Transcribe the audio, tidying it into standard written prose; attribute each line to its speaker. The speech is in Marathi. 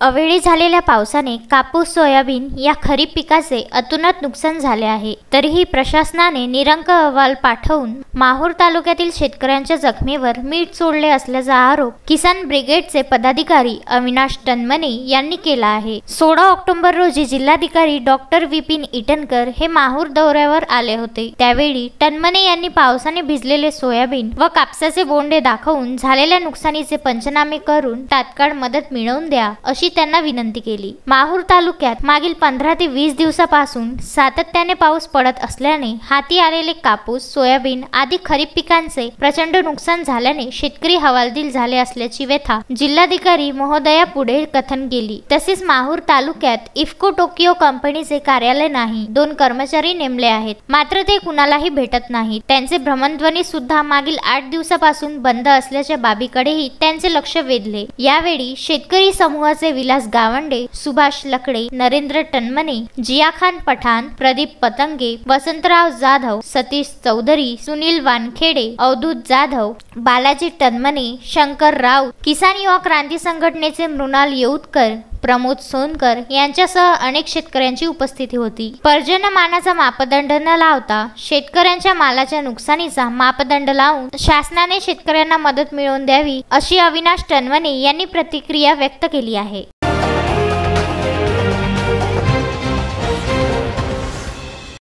Speaker 1: अवेळी झालेल्या पावसाने कापूस, सोयाबीन या खरीप पिकाचे अतोनात नुकसान झाले आहे। तरीही प्रशासनाने निरंक अहवाल पाठवून माहूर तालुक्यातील शेतकऱ्यांच्या जखमेवर मीठ सोडले असल्याचा आरोप किसान ब्रिगेडचे पदाधिकारी अविनाश टनमने यांनी केला आहे। 16 ऑक्टोबर रोजी जिल्हाधिकारी डॉक्टर विपिन इटनकर हे माहूर दौऱ्यावर आले होते। त्यावेळी टनमने यांनी पावसाने भिजलेले सोयाबीन व कापसाचे बोंडे दाखवून झालेल्या नुकसानीचे पंचनामे करून तात्काळ मदत मिळवून द्या अशी त्यांना विनंती केली। माहूर तालुक्यात मागील 15 ते 20 दिवसापासून सातत्याने पाऊस पडत असल्याने हाती आलेले कापूस, सोयाबीन आदी खरीप पिकांचे प्रचंड नुकसान झाल्याने शेतकरी हवालदिल झाले असल्याची व्यथा जिल्हाधिकारी महोदया पुढे कथन केली। तसेच माहूर तालुक्यात इफ्को टोकियो कंपनीचे कार्यालय नाही, 2 कर्मचारी नेमले आहेत, मात्र ते कुणालाही भेटत नाहीत। त्यांचे भ्रमणध्वनी सुद्धा मागील 8 दिवसापासून बंद असल्याच्या बाबीकडेही त्यांचे लक्ष वेधले। यावेळी शेतकरी समूहाचे विलास गावंडे, सुभाष लकडे, नरेंद्र टनमने, जियाखान पठाण, प्रदीप पतंगे, वसंतराव जाधव, सतीश चौधरी, सुनील वानखेडे, अवधूत जाधव, बालाजी टनमने, शंकर राऊत, किसान युवा क्रांती संघटनेचे मृणाल येऊतकर, प्रमोद सोनकर यांच्यासह अनेक शेतकऱ्यांची उपस्थिती होती। पर्जन्यमानाचा मापदंड न लावता शेतकऱ्यांच्या मालाच्या नुकसानीचा मापदंड लावून शासनाने शेतकऱ्यांना मदत मिळवून द्यावी अशी अविनाश टनमने यांनी प्रतिक्रिया व्यक्त केली आहे।